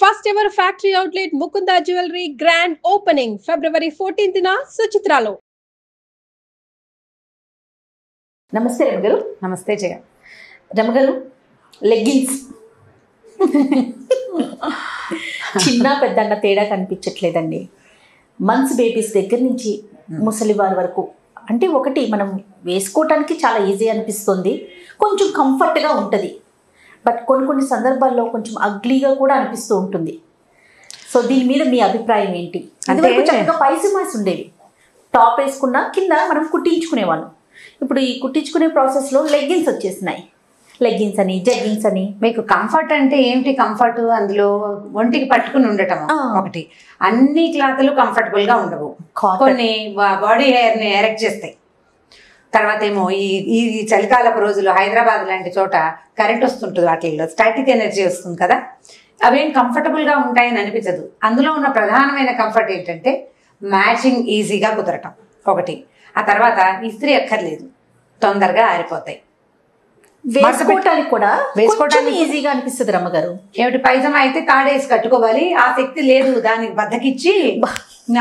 First ever factory outlet Mukunda Jewelry grand opening February 14th na Suchitralo. నమస్తే రమగారు. నమస్తే జయ. రమగారు, leggings చిన్న పెద్ద అన్న తేడా కనిపించట్లేదండి. మంత్స్ బేబీస్ దగ్గర నుంచి ముసలి వారి వరకు, అంటే ఒకటి మనం వేసుకోవటానికి చాలా ఈజీ అనిపిస్తుంది, కొంచెం కంఫర్ట్గా ఉంటుంది. బట్ కొన్ని సందర్భాల్లో కొంచెం అగ్లీగా కూడా అనిపిస్తూ ఉంటుంది. సో దీని మీద మీ అభిప్రాయం ఏంటి? అంతవరకు చక్కగా పైజమాస్ ఉండేవి, టాప్ వేసుకున్నా కింద మనం కుట్టించుకునేవాళ్ళం. ఇప్పుడు ఈ కుట్టించుకునే ప్రాసెస్లో లెగ్గిన్స్ వచ్చేసినాయి. లెగ్గిన్స్ అని, జగ్గిన్స్ అని. మీకు కంఫర్ట్ అంటే ఏమిటి? కంఫర్ట్ అందులో ఒంటికి పట్టుకుని ఉండటం ఒకటి. అన్ని క్లాతులు కంఫర్టబుల్ గా ఉండవు, కొన్ని బాడీ హెయిర్ ని ఎరెక్ట్ చేస్తాయి. తర్వాత ఏమో ఈ చలికాలపు రోజులు హైదరాబాద్ లాంటి చోట కరెంట్ వస్తుంటుంది, వాటిల్లో స్టాటిక్ ఎనర్జీ వస్తుంది కదా, అవేం కంఫర్టబుల్ గా ఉంటాయని అనిపించదు. అందులో ఉన్న ప్రధానమైన కంఫర్ట్ ఏంటంటే మ్యాచింగ్ ఈజీగా కుదరటం ఒకటి. ఆ తర్వాత ఇస్త్రీ అక్కర్లేదు, తొందరగా ఆరిపోతాయి. వేసుకోవటానికి కూడా వేసుకోవటానికి ఈజీగా అనిపిస్తుంది రమ్మగారు. ఏమిటి, పైజమా అయితే తాడేసి కట్టుకోవాలి, ఆ శక్తి లేదు, దానికి బద్దకిచ్చి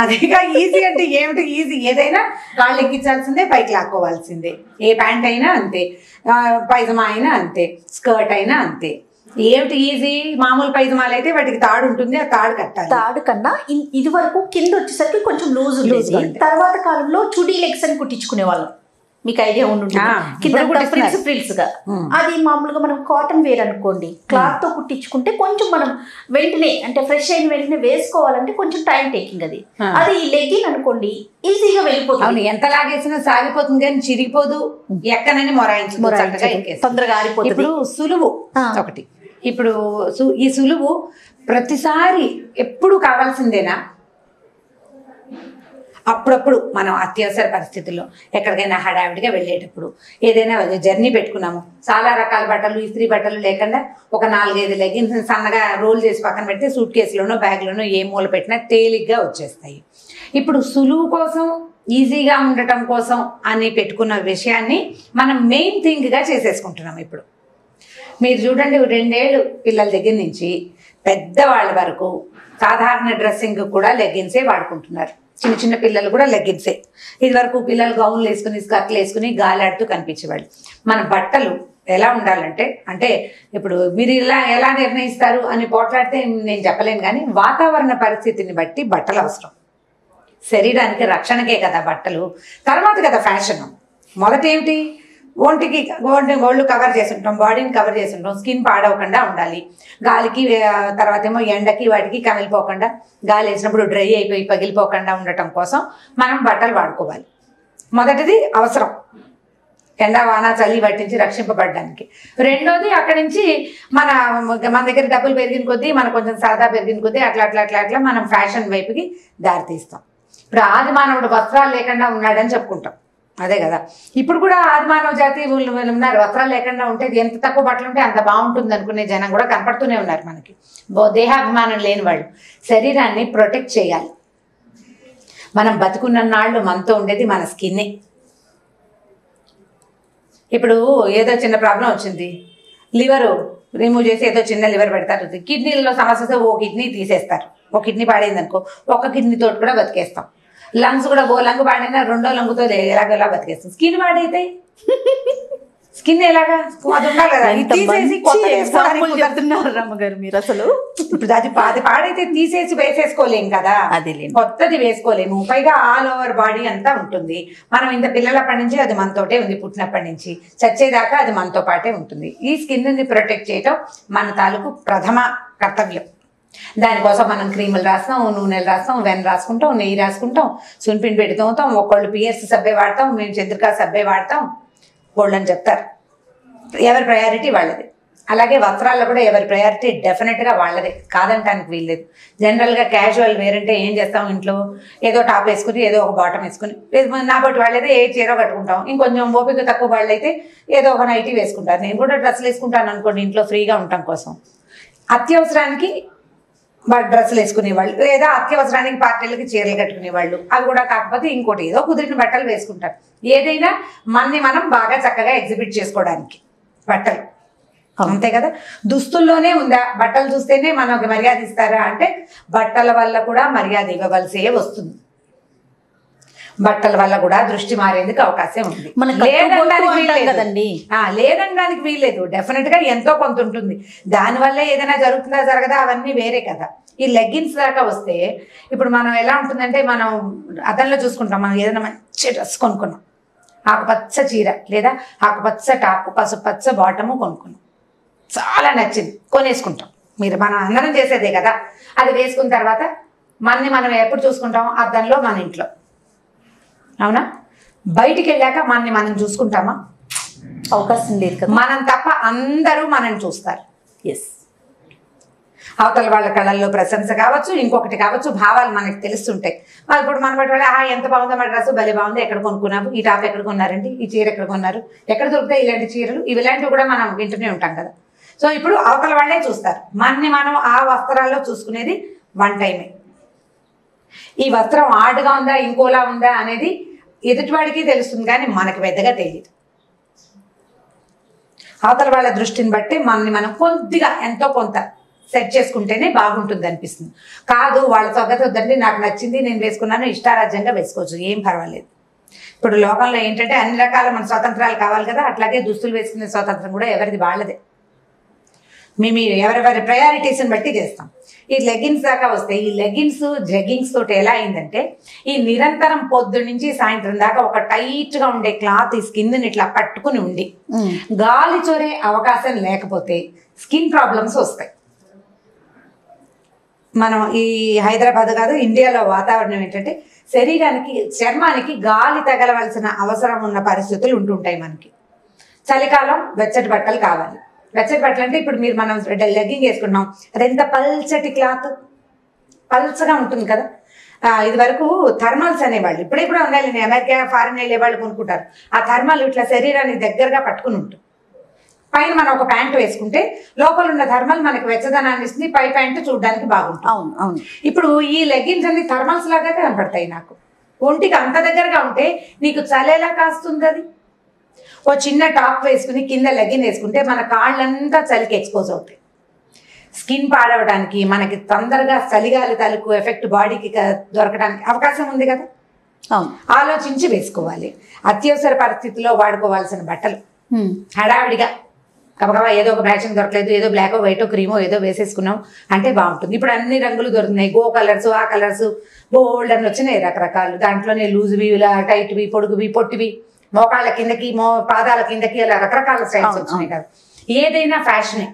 అదేగా ఈజీ అంటే ఏమిటి? ఈజీ ఏదైనా కాళ్ళు ఎక్కించాల్సిందే, పైకి లాక్కోవాల్సిందే. ఏ ప్యాంట్ అయినా అంతే, పైజమా అయినా అంతే, స్కర్ట్ అయినా అంతే. ఏమిటి ఈజీ? మామూలు పైజమాలు అయితే వాటికి తాడు ఉంటుంది, ఆ తాడు కట్టాలి. తాడు కన్నా ఇది వరకు కింద వచ్చేసరికి కొంచెం లూజ్ ఉండేది. తర్వాత కాలంలో చుడీ లెగ్స్ అని కుట్టించుకునే వాళ్ళం, మీకు ఐడియా ఉంటుంది. ఫ్రిల్స్ గా అది మామూలుగా మనం కాటన్ వేర్ అనుకోండి, క్లాత్ తో కుట్టించుకుంటే కొంచెం మనం వెంటనే, అంటే ఫ్రెష్ అయిన వెంటనే వేసుకోవాలంటే కొంచెం టైం టేకింగ్. అది లెగ్గిన్ అనుకోండి, ఈజీగా వెళ్ళిపోతుంది. ఎంత లాగేసినా సాగిపోతుంది కానీ చిరిగిపోదు, ఎక్కనని మొరాయించి తొందరగా ఆరిపోతుంది. ఇప్పుడు సులువు ఒకటి. ఇప్పుడు ఈ సులువు ప్రతిసారి ఎప్పుడు కావాల్సిందేనా? అప్పుడప్పుడు మనం అత్యవసర పరిస్థితుల్లో ఎక్కడికైనా హడావిడిగా వెళ్ళేటప్పుడు, ఏదైనా జర్నీ పెట్టుకున్నాము, చాలా రకాల బట్టలు, ఇస్త్రీ బట్టలు లేకుండా ఒక 4-5 లెగ్గిన్స్ సన్నగా రోల్ చేసి పక్కన పెడితే సూట్ కేసులోనో బ్యాగ్లోనో ఏ మూల పెట్టినా తేలిగ్గా వచ్చేస్తాయి. ఇప్పుడు సులువు కోసం, ఈజీగా ఉండటం కోసం అని పెట్టుకున్న విషయాన్ని మనం మెయిన్ థింగ్గా చేసేసుకుంటున్నాం. ఇప్పుడు మీరు చూడండి, 2 ఏళ్ళు పిల్లల దగ్గర నుంచి పెద్దవాళ్ళ వరకు సాధారణ డ్రెస్సింగ్ కూడా లెగ్గిన్సే వాడుకుంటున్నారు. చిన్న చిన్న పిల్లలు కూడా లెగ్గిన్సే. ఇది వరకు పిల్లలు గౌన్లు వేసుకుని, స్కర్ట్లు వేసుకుని గాలాడుతూ కనిపించేవాళ్ళు. మన బట్టలు ఎలా ఉండాలంటే, అంటే ఇప్పుడు మీరు ఎలా నిర్ణయిస్తారు అని పోట్లాడితే నేను చెప్పలేను, కానీ వాతావరణ పరిస్థితిని బట్టి బట్టలు అవసరం. శరీరానికి రక్షణకే కదా బట్టలు, తర్వాత కదా ఫ్యాషన్. మొదట ఏమిటి? ఒళ్ళు కవర్ చేసుకుంటాం, బాడీని కవర్ చేసుకుంటాం, స్కిన్ పాడవకుండా ఉండాలి, గాలికి తర్వాత ఏమో ఎండకి వాటికి కమిలిపోకుండా, గాలి వేసినప్పుడు డ్రై అయిపోయి పగిలిపోకుండా ఉండటం కోసం మనం బట్టలు వాడుకోవాలి. మొదటిది అవసరం, ఎండ వాన చలి వాటి నుంచి రక్షింపబడడానికి. రెండోది అక్కడి నుంచి మన దగ్గర డబ్బులు పెరిగిన కొద్దీ, మన కొంచెం సరదా పెరిగిన కొద్దీ అట్లా మనం ఫ్యాషన్ వైపుకి దారితీస్తాం. ఇప్పుడు ఆది మానవుడు వస్త్రాలు లేకుండా ఉన్నాడని చెప్పుకుంటాం, అదే కదా. ఇప్పుడు కూడా ఆదిమానవ జాతి ఉన్నారు, వస్త్రాలు లేకుండా ఉంటే ఎంత తక్కువ బట్టలు ఉంటే అంత బాగుంటుంది అనుకునే జనం కూడా కనపడుతూనే ఉన్నారు మనకి. దేహాభిమానం లేని వాళ్ళు. శరీరాన్ని ప్రొటెక్ట్ చేయాలి. మనం బతుకున్న నాళ్ళు మనతో ఉండేది మన స్కిన్నే. ఇప్పుడు ఏదో చిన్న ప్రాబ్లం వచ్చింది, లివరు రిమూవ్ చేసి ఏదో చిన్న లివర్ పెడతారు, కిడ్నీలలో సమస్య ఓ కిడ్నీ తీసేస్తారు. ఒక కిడ్నీ పాడైంది అనుకో, ఒక కిడ్నీ తోటి కూడా బతికేస్తాం. లంగ్స్ కూడా లంగు పాడైనా రెండో లంగుతో ఎలాగోలా బతికేస్తాం. స్కిన్ పాడైతే స్కిన్ ఎలాగా? అది ఉండాలి కదా, రమ్మగారు మీరు అసలు. ఇప్పుడు అది పాడైతే తీసేసి వేసేసుకోలేం కదా, కొత్తది వేసుకోలేము. పైగా ఆల్ ఓవర్ బాడీ అంతా ఉంటుంది. మనం ఇంత పిల్లలప్పటి నుంచి అది మనతోటే ఉంది, పుట్టినప్పటి నుంచి చచ్చేదాకా అది మనతో పాటే ఉంటుంది. ఈ స్కిన్ని ప్రొటెక్ట్ చేయటం మన తాలూకు ప్రథమ కర్తవ్యం. దానికోసం మనం క్రీములు రాస్తాం, నూనెలు రాస్తాం, వెన్న రాసుకుంటాం, నెయ్యి రాసుకుంటాం, సున్పిండి పెట్టి తోముతాం, ఒకళ్ళు పిఎస్ సబ్బే వాడతాం, మేము చంద్రికా సబ్బే వాడతాం, గోల్డ్ అని చెప్తారు. ఎవరి ప్రయారిటీ వాళ్ళది. అలాగే వస్త్రాల్లో కూడా ఎవరి ప్రయారిటీ డెఫినెట్గా వాళ్ళదే, కాదంటానికి వీల్లేదు. జనరల్గా క్యాజువల్ వేర్ అంటే ఏం చేస్తాం, ఇంట్లో ఏదో టాప్ వేసుకుని ఏదో ఒక బాటం వేసుకుని, నా బట్టి వాళ్ళైతే ఏ చీర కట్టుకుంటాం, ఇంకొంచెం ఓపిక తక్కువ వాళ్ళైతే ఏదో ఒక నైటీ వేసుకుంటారు. నేను కూడా డ్రెస్సులు వేసుకుంటాను అనుకోండి, ఇంట్లో ఫ్రీగా ఉండటం కోసం. అత్యవసరానికి డ్రెస్సులు వేసుకునేవాళ్ళు, లేదా అత్యవసరానికి పార్టీలకి చీరలు కట్టుకునేవాళ్ళు. అవి కూడా కాకపోతే ఇంకోటి ఏదో కుదిరిన బట్టలు వేసుకుంటారు. ఏదైనా మనని మనం బాగా చక్కగా ఎగ్జిబిట్ చేసుకోవడానికి బట్టలు అంతే కదా. దుస్తుల్లోనే ఉందా, బట్టలు చూస్తేనే మనకి మర్యాద ఇస్తారా అంటే బట్టల వల్ల కూడా మర్యాద ఇవ్వవలసే వస్తుంది. బట్టల వల్ల కూడా దృష్టి మారేందుకు అవకాశం ఉంది. లేదనడానికి వీల్లేదు. డెఫినెట్ గా ఎంతో కొంత ఉంటుంది. దానివల్ల ఏదైనా జరుగుతుందా జరగదా అవన్నీ వేరే కదా. ఈ లెగ్గిన్స్ దాకా వస్తే ఇప్పుడు మనం ఎలా ఉంటుందంటే, మనం అద్దంలో చూసుకుంటాం, మనం ఏదైనా మంచి డ్రెస్ కొనుక్కున్నాం, ఆకుపచ్చ చీర లేదా ఆకుపచ్చ టాప్, పసుపచ్చ బాటము కొనుక్కున్నాం, చాలా నచ్చింది, కొనేసుకుంటాం. మనం అందరం చేసేదే కదా. అది వేసుకున్న తర్వాత మనం ఎప్పుడు చూసుకుంటాం? అద్దంలో, మన ఇంట్లో. అవునా? బయటికి వెళ్ళాక మనం చూసుకుంటామా? అవకాశం లేదు కదా. మనం తప్ప అందరూ మనం చూస్తారు. ఎస్. అవతల వాళ్ళ కళల్లో ప్రశంస కావచ్చు, ఇంకొకటి కావచ్చు, భావాలు మనకి తెలుస్తుంటాయి. ఇప్పుడు మన బట్టి వాళ్ళు ఎంత బాగుందో, మా డ్రెస్ భలే బాగుంది, ఎక్కడ కొనుక్కున్నాము, ఈ టాప్ ఎక్కడ కొన్నారండి, ఈ చీర ఎక్కడ కొన్నారు, ఎక్కడ దొరుకుతాయి ఇలాంటి చీరలు, ఇలాంటివి కూడా మనం వింటూనే ఉంటాం కదా. సో ఇప్పుడు అవతల వాళ్ళే చూస్తారు. మనం ఆ వస్త్రాల్లో చూసుకునేది వన్ టైమే. ఈ వస్త్రం ఆడుగా ఉందా, ఇంకోలా ఉందా అనేది ఎదుటివాడికి తెలుస్తుంది, కానీ మనకి పెద్దగా తెలియదు. అవతల వాళ్ళ దృష్టిని బట్టి మనం కొద్దిగా ఎంతో కొంత సెట్ చేసుకుంటేనే బాగుంటుంది అనిపిస్తుంది. కాదు, వాళ్ళ స్వగత వద్దండి, నాకు నచ్చింది, నేను వేసుకున్నాను, ఇష్టారాజ్యంగా వేసుకోవచ్చు, ఏం పర్వాలేదు. ఇప్పుడు లోకంలో ఏంటంటే అన్ని రకాల మన స్వాతంత్రాలు కావాలి కదా. అట్లాగే దుస్తులు వేసుకునే స్వాతంత్రం కూడా ఎవరిది వాళ్ళదే. మేము ఎవరెవరి ప్రయారిటీస్ని బట్టి చేస్తాం. ఈ లెగ్గిన్స్ దాకా వస్తే, ఈ లెగ్గిన్స్ జెగ్గింగ్స్ తోటి ఎలా అయిందంటే, ఈ నిరంతరం పొద్దు నుంచి సాయంత్రం దాకా ఒక టైట్గా ఉండే క్లాత్ ఈ స్కిన్ని ఇట్లా పట్టుకుని ఉండి గాలి చొరే అవకాశం లేకపోతే స్కిన్ ప్రాబ్లమ్స్ వస్తాయి. మనం ఈ హైదరాబాద్ కాదు, ఇండియాలో వాతావరణం ఏంటంటే శరీరానికి, చర్మానికి గాలి తగలవలసిన అవసరం ఉన్న పరిస్థితులు ఉంటుంటాయి మనకి. చలికాలం వెచ్చటి బట్టలు కావాలి. వెచ్చటి బట్టలు అంటే ఇప్పుడు మనం లెగ్గింగ్ వేసుకుంటున్నాం, అది ఎంత పల్చటి క్లాత్, పల్చగా ఉంటుంది కదా. ఇది వరకు థర్మల్స్ అనేవాళ్ళు, ఇప్పుడే కూడా ఉండాలి. అమెరికా, ఫారిన్ వెళ్ళే వాళ్ళు కొనుక్కుంటారు. ఆ థర్మల్ ఇట్లా శరీరానికి దగ్గరగా పట్టుకుని ఉంటుంది. పైన మనం ఒక ప్యాంటు వేసుకుంటే లోపల ఉన్న థర్మల్ మనకి వెచ్చదనాన్ని ఇస్తుంది, పై ప్యాంటు చూడడానికి బాగుంటుంది. అవును అవును. ఇప్పుడు ఈ లెగ్గిన్స్ అన్ని థర్మల్స్ లాగా కనపడతాయి నాకు. ఒంటికి అంత దగ్గరగా ఉంటే నీకు చలేలా కాస్తుంది. అది ఓ చిన్న టాప్ వేసుకుని కింద లెగ్గిన్ వేసుకుంటే మన కాళ్ళంతా చలికి ఎక్స్పోజ్ అవుతాయి. స్కిన్ పాడవడానికి, మనకి తొందరగా చలిగాలి తాలూకు ఎఫెక్ట్ బాడీకి దొరకడానికి అవకాశం ఉంది కదా. ఆలోచించి వేసుకోవాలి. అత్యవసర పరిస్థితుల్లో వాడుకోవాల్సిన బట్టలు హడావిడిగా కబగబా ఏదో ఒక మ్యాచింగ్ దొరకలేదు, ఏదో బ్లాక్ వైటో క్రీమో ఏదో వేసేసుకున్నాం అంటే బాగుంటుంది. ఇప్పుడు అన్ని రంగులు దొరుకుతున్నాయి, గో కలర్స్, ఆ కలర్స్, బోల్డ్ అని వచ్చినాయి రకరకాలు. దాంట్లోనే లూజ్వి, ఇలా టైట్వి, పొడుగువి, పొట్టివి, మోకాళ్ళ కిందకి, పాదాల కిందకి, అలా రకరకాల స్టైల్స్ వచ్చినాయి కదా. ఏదైనా ఫ్యాషనే.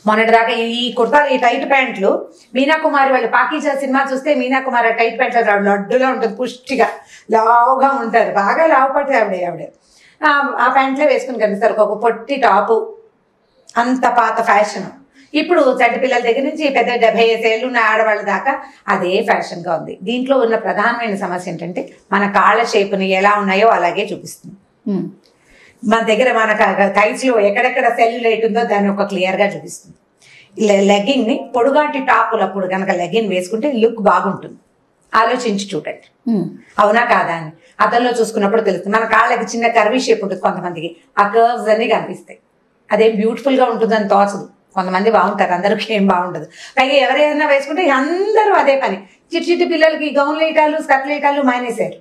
మొన్నటిదాకా ఈ కుర్తాలు, ఈ టైట్ ప్యాంట్లు, మీనాకుమారి వాళ్ళు పాకీజా సినిమా చూస్తే మీనాకుమారి టైట్ ప్యాంట్లు లడ్డుగా ఉంటుంది, పుష్టిగా లావుగా ఉంటారు, బాగా లావు పట్టి ఆవిడ ఆ ప్యాంట్లో వేసుకుని కనిపిస్తారు. ఒక పొట్టి టాపు, అంత పాత ఫ్యాషన్. ఇప్పుడు చంటి పిల్లల దగ్గర నుంచి పెద్ద 75 ఏళ్ళు ఉన్న ఆడవాళ్ళ దాకా అదే ఫ్యాషన్గా ఉంది. దీంట్లో ఉన్న ప్రధానమైన సమస్య ఏంటంటే మన కాళ్ళ షేపుని ఎలా ఉన్నాయో అలాగే చూపిస్తుంది. మన దగ్గర మన థైస్లో ఎక్కడెక్కడ సెల్యులైట్ ఉందో దాన్ని ఒక క్లియర్గా చూపిస్తుంది. లెగ్గింగ్ని పొడుగాటి టాపులప్పుడు కనుక లెగ్గిన్ వేసుకుంటే లుక్ బాగుంటుంది. ఆలోచించి చూడండి, అవునా కాదా అని. అద్దంలో చూసుకున్నప్పుడు తెలుస్తుంది. మన కాళ్ళకి చిన్న కర్వీ షేప్ ఉంటుంది కొంతమందికి, ఆ కర్వ్స్ అన్నీ కనిపిస్తాయి. అదేం బ్యూటిఫుల్గా ఉంటుందని తోచదు. కొంతమంది బాగుంటారు, అందరికీ ఏం బాగుండదు. పైగా ఎవరైనా వేసుకుంటే అందరూ అదే పని. చిట్టి పిల్లలకి గౌన్లు వేయటాలు, స్కర్ట్లు వేయటాలు మానేశారు.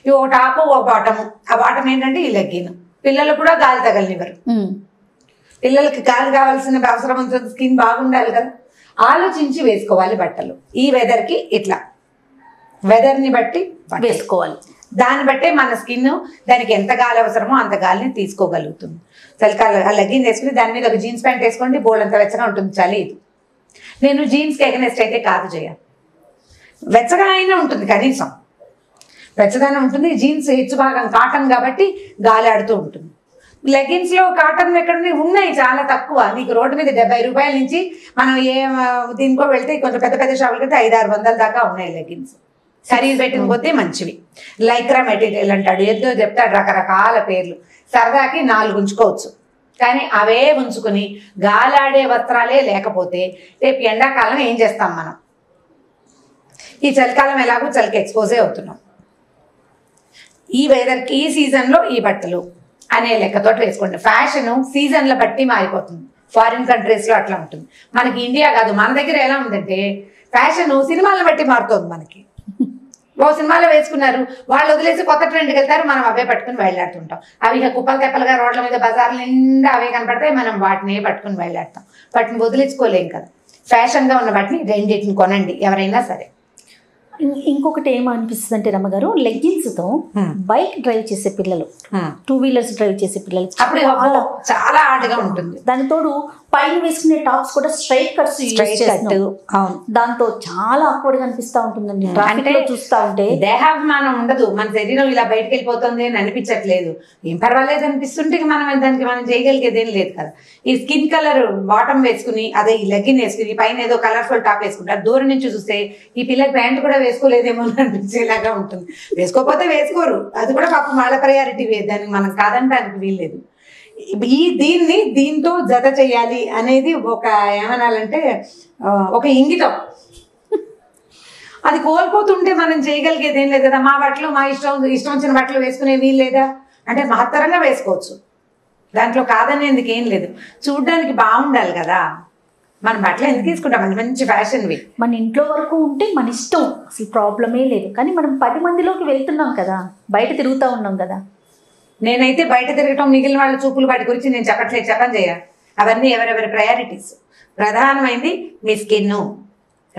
ఇవి ఒక టాపు, ఒక బాటము. ఆ బాటం ఏంటంటే ఈ లెగ్గిన్. పిల్లలు కూడా గాలి తగలనివ్వరు. పిల్లలకి గాలి కావాల్సిన అవసరం ఉంటుంది, స్కిన్ బాగుండాలి కదా. ఆలోచించి వేసుకోవాలి బట్టలు. ఈ వెదర్కి ఇట్లా వెదర్ని బట్టి వేసుకోవాలి. దాన్ని బట్టే మన స్కిన్ దానికి ఎంత గాలి అవసరమో అంత గాలిని తీసుకోగలుగుతుంది. చలికాలం ఆ లెగ్గిన్ వేసుకుని దాని మీద ఒక జీన్స్ ప్యాంట్ వేసుకోండి, బోల్డంత వెచ్చగా ఉంటుంది. చలి ఇది. నేను జీన్స్కి ఎగనెస్ట్ అయితే కాదు చేయాలి, వెచ్చగా అయినా ఉంటుంది, కనీసం వెచ్చగానే ఉంటుంది. జీన్స్ హెచ్చు భాగం కాటన్ కాబట్టి గాలి ఆడుతూ ఉంటుంది. లెగ్గిన్స్లో కాటన్ ఎక్కడ ఉన్నాయి, చాలా తక్కువ. నీకు రోడ్డు మీద 70 రూపాయల నుంచి మనం దీనికో వెళ్తే కొంచెం పెద్ద పెద్ద షాపులకి అయితే 500-600 దాకా ఉన్నాయి లెగ్గిన్స్. ఖరీదు పెట్టిన కొద్దీ మంచివి. లైక్రా మెటీరియల్ అంటాడు, ఏదో చెప్తాడు, రకరకాల పేర్లు. సరదాకి 4 ఉంచుకోవచ్చు, కానీ అవే ఉంచుకుని గాలాడే వస్త్రాలే లేకపోతే రేపు ఎండాకాలం ఏం చేస్తాం మనం? ఈ చలికాలం ఎలాగో చలికి ఎక్స్పోజే అవుతున్నాం. ఈ వెదర్కి, ఈ సీజన్లో ఈ బట్టలు అనే లెక్కతోటి వేసుకోండి. ఫ్యాషన్ సీజన్ల బట్టి మారిపోతుంది. ఫారిన్ కంట్రీస్లో అట్లా ఉంటుంది. మనకి ఇండియా కాదు, మన దగ్గర ఎలా ఉందంటే ఫ్యాషన్ సినిమాలను బట్టి మారుతుంది. మనకి ఓ సినిమాలో వేసుకున్నారు, వాళ్ళు వదిలేసి కొత్త ట్రెండ్కి వెళ్తారు, మనం అవే పట్టుకుని వెళ్ళాడుతుంటాం. అవి ఇక కుప్పలు తెప్పలుగా రోడ్ల మీద బజార్ల నిండా అవే కనపడతాయి, మనం వాటినే పట్టుకుని వెళ్ళాడతాం. వాటిని వదిలించుకోలేం కదా. ఫ్యాషన్గా ఉన్న వాటిని రెండింటిని కొనండి ఎవరైనా సరే. ఇంకొకటి ఏమనిపిస్తుంది అంటే రమ్మగారు, లెగ్గిన్స్తో బైక్ డ్రైవ్ చేసే పిల్లలు, 2 వీలర్స్ డ్రైవ్ చేసే పిల్లలు అప్పుడు చాలా హార్డ్గా ఉంటుంది. దానితోడు పైన వేసుకునే టాప్స్ కూడా స్ట్రైట్ కట్స్ దాంతో చాలా ఆక్వర్డ్ గా అనిపిస్తా ఉంటుందండి. అంటే చూస్తా ఉంటే దేహాభిమానం ఉండదు, మన శరీరం ఇలా బయటకు వెళ్ళిపోతుంది అని అనిపించట్లేదు. ఏం పర్వాలేదు అనిపిస్తుంటే దానికి మనం చేయగలిగేది ఏం లేదు కదా. ఈ స్కిన్ కలర్ బాటమ్ వేసుకుని అదే ఈ లెగ్గిన్ వేసుకుని పైన ఏదో కలర్ఫుల్ టాప్ వేసుకుంటారు. దూరం నుంచి చూస్తే ఈ పిల్లకి ప్యాంట్ కూడా వేసుకోలేదేమో అని అనిపించేలాగా ఉంటుంది. వేసుకోకపోతే వేసుకోరు, అది కూడా పాపం వాళ్ళ ప్రయారిటీ. దానికి మనం కాదంటానికి వీల్లేదు. దీంతో జత చేయాలి అనేది ఒక ఏమనాలంటే ఒక ఇంగితం. అది కోల్పోతుంటే మనం చేయగలిగేది ఏం లేదు కదా. మా బట్టలు మా ఇష్టం వచ్చిన బట్టలు వేసుకునే వీలు లేదా అంటే మహత్తరంగా వేసుకోవచ్చు, దాంట్లో కాదనేందుకు ఏం లేదు. చూడ్డానికి బాగుండాలి కదా. మన బట్టలు ఎందుకు తీసుకుంటాం, మంచి మంచి ఫ్యాషన్వి మన ఇంట్లో వరకు ఉంటే మన ఇష్టం, అసలు ప్రాబ్లమే లేదు. కానీ మనం 10 మందిలోకి వెళ్తున్నాం కదా, బయట తిరుగుతూ ఉన్నాం కదా. నేనైతే బయట తిరగటం మిగిలిన వాళ్ళ చూపులు వాటి గురించి నేను చెప్పని చేయాలి. అవన్నీ ఎవరెవరి ప్రయారిటీస్. ప్రధానమైంది మీ స్కిన్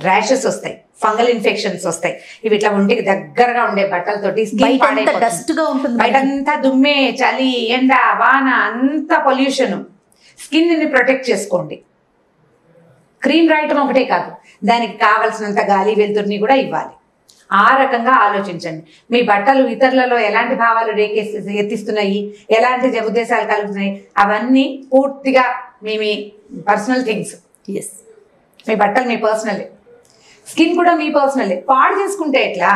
ర్యాషెస్ వస్తాయి, ఫంగల్ ఇన్ఫెక్షన్స్ వస్తాయి. ఇవి ఇట్లా ఒంటికి దగ్గరగా ఉండే బట్టలతోటి స్కిన్ పాడైపోతుంది. బయటంతా దుమ్మే, చలి, ఎండ, వాన, అంత పొల్యూషన్. స్కిన్ని ప్రొటెక్ట్ చేసుకోండి. క్రీమ్ రాయటం ఒకటే కాదు, దానికి కావలసినంత గాలి వెలుతురిని కూడా ఇవ్వాలి. ఆ రకంగా ఆలోచించండి. మీ బట్టలు ఇతరులలో ఎలాంటి భావాలు ఎత్తిస్తున్నాయి, ఎలాంటి ఉద్దేశాలు కలుగుతున్నాయి, అవన్నీ పూర్తిగా మీ పర్సనల్ థింగ్స్. మీ బట్టలు మీ పర్సనలే, స్కిన్ కూడా మీ పర్సనలే. పాడు చేసుకుంటే ఎట్లా?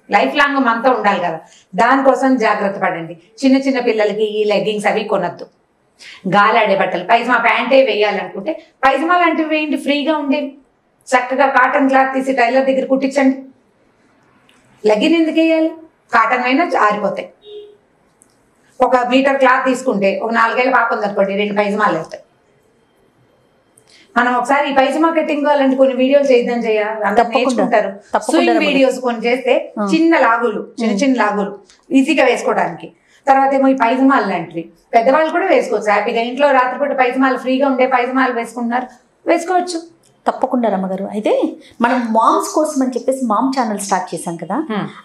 లైఫ్ లాంగ్ మనతో ఉండాలి కదా. దానికోసం జాగ్రత్త పడండి. చిన్న చిన్న పిల్లలకి ఈ లెగ్గింగ్స్ అవి కొనొద్దు. గాలాడే బట్టలు, పైజమా ప్యాంటే వేయాలనుకుంటే పైజమా లాంటివి వేయండి, ఫ్రీగా ఉండేవి. చక్కగా కాటన్ క్లాత్ తీసి టైలర్ దగ్గర కుట్టించండి. లెగ్గిన్ ఎందుకు వేయాలి? కాటన్ అయినా ఆరిపోతాయి. 1 మీటర్ క్లాత్ తీసుకుంటే ఒక 4 ఏళ్ళ పాప ఉందనుకోండి, 2 పైజమాలు వేస్తాయి. మనం ఒకసారి ఈ పైజమా కటింగ్ అలాంటి కొన్ని వీడియోలు చేద్దాం నేర్చుకుంటారు. స్వింగ్ వీడియోస్ కొన్ని చేస్తే చిన్న లాగులు, చిన్న లాగులు ఈజీగా వేసుకోవడానికి. తర్వాత ఏమో ఈ పైజమాలు లాంటివి పెద్దవాళ్ళు కూడా వేసుకోవచ్చు హ్యాపీగా. ఇంట్లో రాత్రిపూట పైజమాలు ఫ్రీగా ఉండే పైజమాలు వేసుకుంటున్నారు, వేసుకోవచ్చు. తప్పకుండా రమ్మగారు. అయితే మనం మామ్స్ కోసం అని చెప్పేసి మామ్ ఛానల్ స్టార్ట్ చేశాం కదా,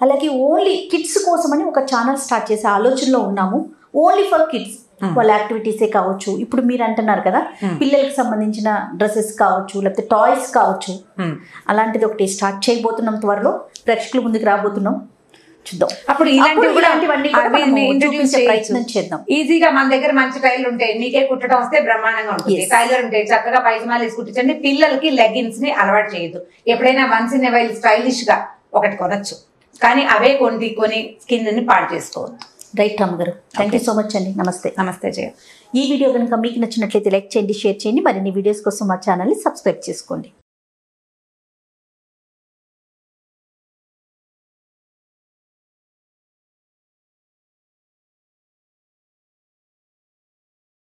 అలాగే ఓన్లీ కిడ్స్ కోసం అని ఒక ఛానల్ స్టార్ట్ చేసే ఆలోచనలో ఉన్నాము. ఓన్లీ ఫర్ కిడ్స్, వాళ్ళ యాక్టివిటీసే కావచ్చు, ఇప్పుడు మీరు అంటున్నారు కదా పిల్లలకు సంబంధించిన డ్రెస్సెస్ కావచ్చు, లేకపోతే టాయ్స్ కావచ్చు, అలాంటిది ఒకటి స్టార్ట్ చేయబోతున్నాం. త్వరలో ప్రేక్షకుల ముందుకు రాబోతున్నాం, చూద్దాం. అప్పుడు ఇలాంటివన్నీ ప్రయత్నం చేద్దాం. ఈజీగా మన దగ్గర మంచి టైలర్ ఉంటాయి, మీకే కుట్టడం వస్తే బ్రహ్మాండంగా ఉంటుంది. టైలర్ ఉంటాయి, చక్కగా పైజమాలు వేసి కుట్టించండి. పిల్లలకి లెగ్గిన్స్ ని అలవాటు చేయొద్దు. ఎప్పుడైనా once in a while stylish గా ఒకటి కొనొచ్చు, కానీ అవే కొని స్కిన్ ని పాడు చేసుకోవద్దు. రైట్ రమ్మగారు, థ్యాంక్ యూ సో మచ్ అండి. నమస్తే. నమస్తే జయ. ఈ వీడియో కనుక మీకు నచ్చినట్లయితే లైక్ చేయండి, షేర్ చేయండి. మరిన్ని వీడియోస్ కోసం మా ఛానల్ని సబ్స్క్రైబ్ చేసుకోండి.